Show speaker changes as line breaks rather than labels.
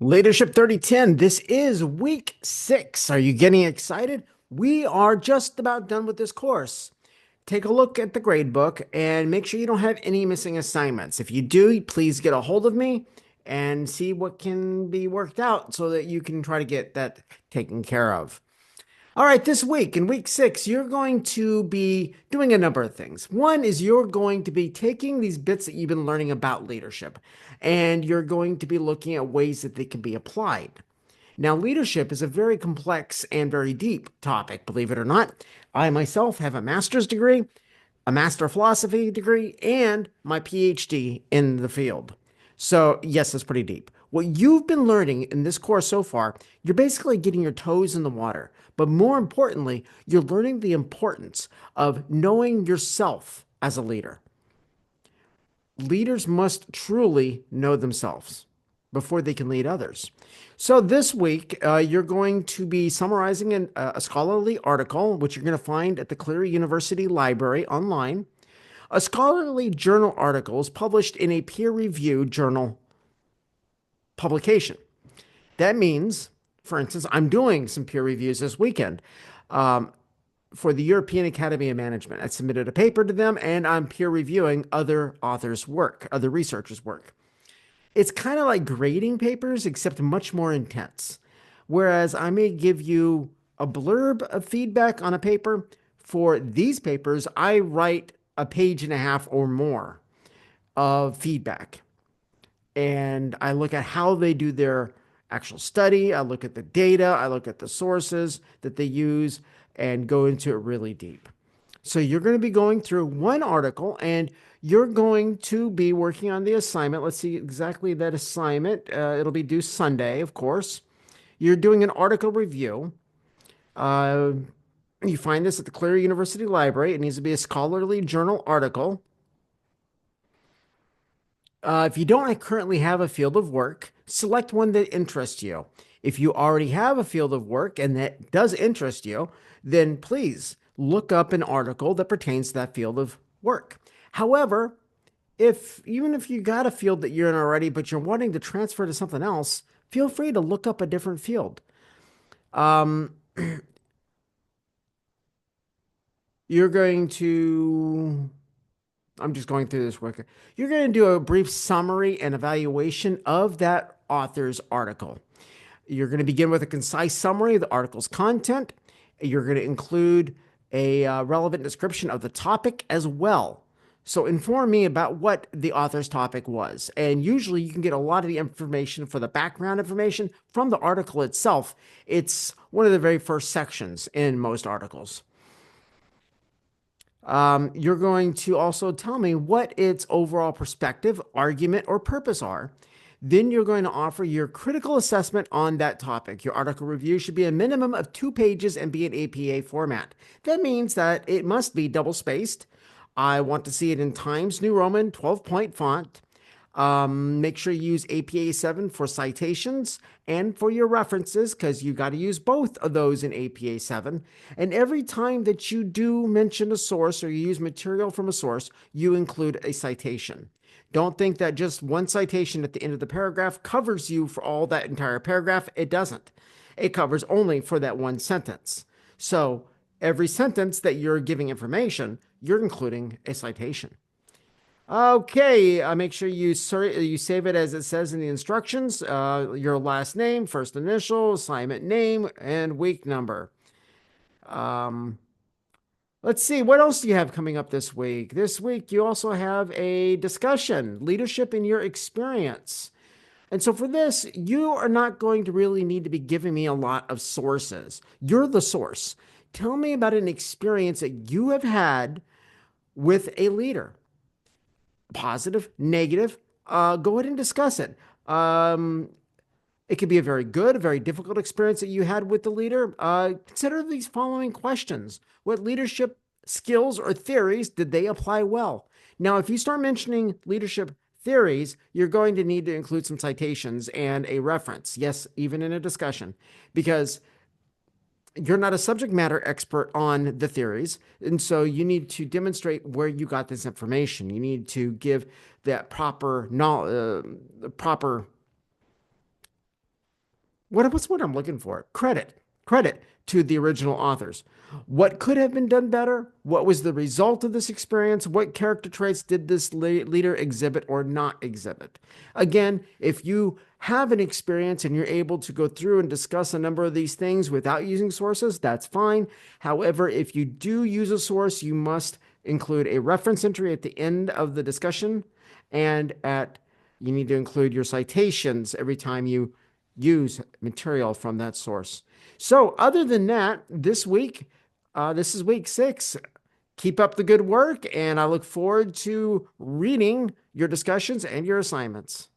Leadership 3010, this is week 6. Are you getting excited? We are just about done with this course. Take a look at the grade book and make sure you don't have any missing assignments. If you do, please get a hold of me and see what can be worked out so that you can try to get that taken care of. All right, this week in week 6, you're going to be doing a number of things. One is you're going to be taking these bits that you've been learning about leadership and you're going to be looking at ways that they can be applied. Now, leadership is a very complex and very deep topic, believe it or not. I myself have a master's degree, a master of philosophy degree, and my PhD in the field. So, yes, it's pretty deep. What you've been learning in this course so far, you're basically getting your toes in the water. But more importantly, you're learning the importance of knowing yourself as a leader. Leaders must truly know themselves before they can lead others. So this week, you're going to be summarizing a scholarly article, which you're going to find at the Cleary University Library online. A scholarly journal article is published in a peer-reviewed journal publication. That means, for instance, I'm doing some peer reviews this weekend for the European Academy of Management. I submitted a paper to them and I'm peer reviewing other authors' work, other researchers' work. It's kind of like grading papers, except much more intense. Whereas I may give you a blurb of feedback on a paper, for these papers, I write a page and a half or more of feedback. And I look at how they do their actual study. I look at the data. I look at the sources that they use and go into it really deep. So you're going to be going through one article and you're going to be working on the assignment. Let's see exactly that assignment. It'll be due Sunday, of course. You're doing an article review. Uh, you find this at the Cleary University Library. It needs to be a scholarly journal article. If you don't currently have a field of work, select one that interests you. If you already have a field of work and that does interest you, then please look up an article that pertains to that field of work. However, if even if you got a field that you're in already, but you're wanting to transfer to something else, feel free to look up a different field. Um, you're going to I'm just going through this work. You're going to do a brief summary and evaluation of that author's article. You're going to begin with a concise summary of the article's content. You're going to include a relevant description of the topic as well. So inform me about what the author's topic was. And usually you can get a lot of the information for the background information from the article itself. It's one of the very first sections in most articles. You're going to also tell me what its overall perspective, argument, or purpose are. Then you're going to offer your critical assessment on that topic. Your article review should be a minimum of 2 pages and be an APA format. That means that it must be double spaced. I want to see it in Times New Roman 12-point font. Make sure you use APA 7 for citations and for your references, because you got to use both of those in APA 7. And every time that you do mention a source or you use material from a source, you include a citation. Don't think that just one citation at the end of the paragraph covers you for all that entire paragraph. It doesn't. It covers only for that one sentence. So every sentence that you're giving information, you're including a citation. Okay, make sure you save it as it says in the instructions. Your last name, first initial, assignment name, and week number. Um, let's see, what else do you have coming up this week? This week, you also have a discussion, leadership in your experience. And so for this, you are not going to really need to be giving me a lot of sources. You're the source. Tell me about an experience that you have had with a leader, positive, negative. Go ahead and discuss it. It could be a very good, a very difficult experience that you had with the leader. Consider these following questions. What leadership skills or theories did they apply well? Now, if you start mentioning leadership theories, you're going to need to include some citations and a reference. Yes, even in a discussion, because you're not a subject matter expert on the theories. And so you need to demonstrate where you got this information. You need to give that proper knowledge, proper What's what I'm looking for? Credit to the original authors. What could have been done better? What was the result of this experience? What character traits did this leader exhibit or not exhibit? Again, if you have an experience and you're able to go through and discuss a number of these things without using sources, that's fine. However, if you do use a source, you must include a reference entry at the end of the discussion, and at you need to include your citations every time you use material from that source. So, other than that, this is week 6. Keep up the good work, and I look forward to reading your discussions and your assignments.